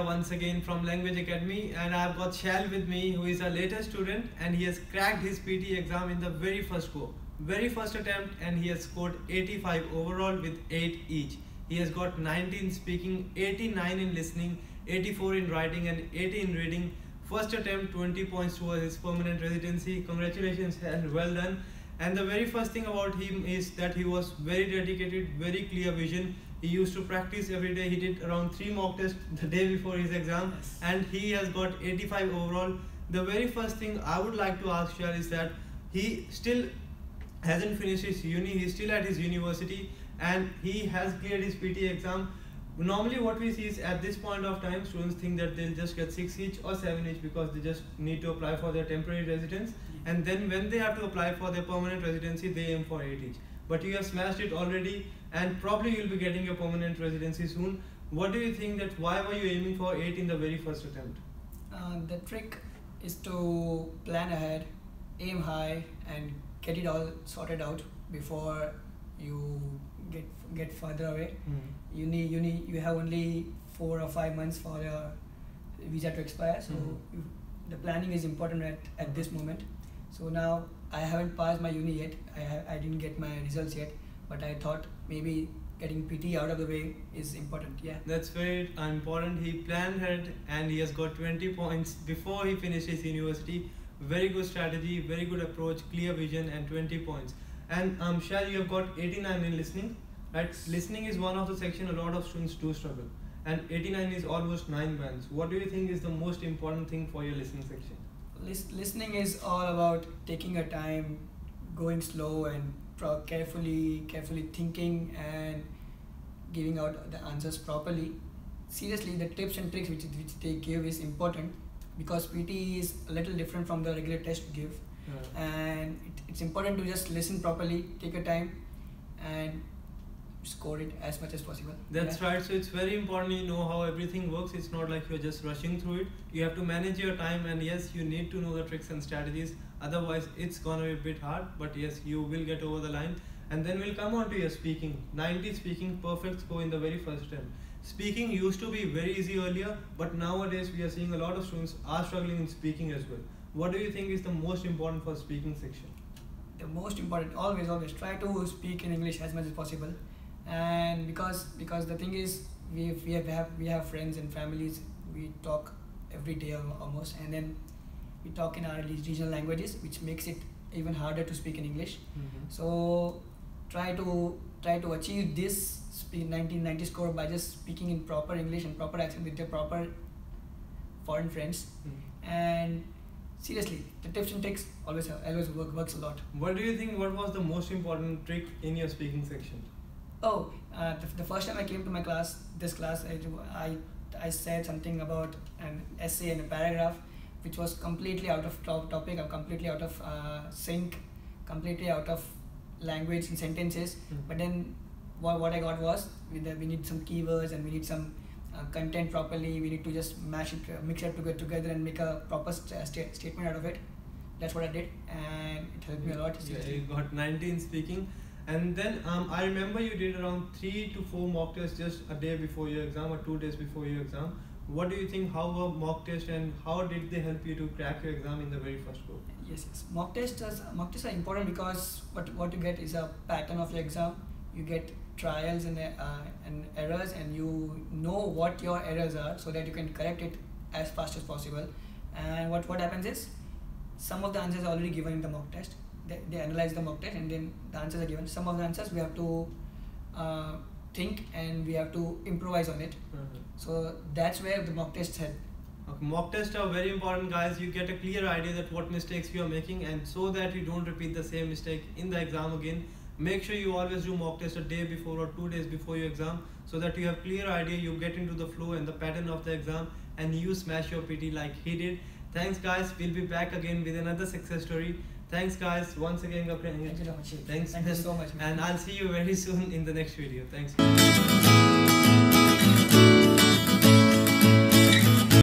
once again from Language Academy, and I've got Shail with me, who is a latest student, and he has cracked his PTE exam in the very first go, very first attempt, and he has scored 85 overall with 8 each. He has got 90 in speaking, 89 in listening, 84 in writing, and 80 in reading. First attempt, 20 points towards his permanent residency. Congratulations, Shail, well done. And the very first thing about him is that he was very dedicated, very clear vision. He used to practice every day. He did around 3 mock tests the day before his exam, yes. And he has got 85 overall. The very first thing I would like to ask Shail is that he still hasn't finished his uni. He's still at his university, and he has cleared his PTE exam. Normally what we see is at this point of time, students think that they'll just get 6 each or 7 each because they just need to apply for their temporary residence, and then when they have to apply for their permanent residency, they aim for 8 each. But you have smashed it already, and probably you'll be getting your permanent residency soon. What do you think, that why were you aiming for 8 in the very first attempt? The trick is to plan ahead, aim high, and get it all sorted out before you get further away. You have only 4 or 5 months for your visa to expire, so the planning is important at this moment. So now I haven't passed my uni yet. I didn't get my results yet, but I thought maybe getting PT out of the way is important. Yeah, that's very important. He planned ahead, and he has got 20 points before he finished his university. Very good strategy, very good approach, clear vision, and 20 points. And Shail, you have got 89 in listening. Right? Listening is one of the section a lot of students do struggle, and 89 is almost 9 bands. What do you think is the most important thing for your listening section? Listening is all about taking your time, going slow, and carefully thinking and giving out the answers properly. Seriously, the tips and tricks which they give is important, because PT is a little different from the regular test we give. And it's important to just listen properly, take your time, and score it as much as possible. That's right. So it's very important you know how everything works. It's not like you're just rushing through it. You have to manage your time, and yes, you need to know the tricks and strategies. Otherwise, it's gonna be a bit hard. But yes, you will get over the line. And then we'll come on to your speaking. 90 speaking, perfect score in the very first attempt. Speaking used to be very easy earlier, but nowadays we are seeing a lot of students are struggling in speaking as well. What do you think is the most important for speaking section? The most important, always try to speak in English as much as possible. And because the thing is, we have friends and families, we talk every day almost, and then we talk in our regional languages, which makes it even harder to speak in English. So try to achieve this 1990 score by just speaking in proper English and proper accent with your proper foreign friends. And seriously, the tips and tricks always works a lot. What do you think, what was the most important trick in your speaking section? The first time I came to this class, I said something about an essay and a paragraph, which was completely out of topic, or completely out of sync, completely out of language and sentences. But then what I got was, we need some keywords, and we need some content properly. We need to just mix it together and make a proper statement out of it. That's what I did, and it helped me a lot. Yeah, you got 90 in speaking. And then I remember you did around 3 to 4 mock tests just a day before your exam or 2 days before your exam. What do you think, how were mock tests, and how did they help you to crack your exam in the very first go? Yes. Mock tests are important, because what you get is a pattern of your exam. You get trials and errors, and you know what your errors are, so that you can correct it as fast as possible. And what happens is, some of the answers are already given in the mock test. They analyze the mock test, and then the answers are given. Some of the answers we have to think, and we have to improvise on it. So that's where the mock tests help. Okay, mock tests are very important, guys. You get a clear idea that what mistakes you are making, and so that you don't repeat the same mistake in the exam again. Make sure you always do mock test a day before or 2 days before your exam, so that you have clear idea, you get into the flow and the pattern of the exam, and you smash your PT like he did. Thanks guys, we'll be back again with another success story. Thanks guys, once again. Thank you so much. Thanks. Thank you so much. And I'll see you very soon in the next video. Thanks.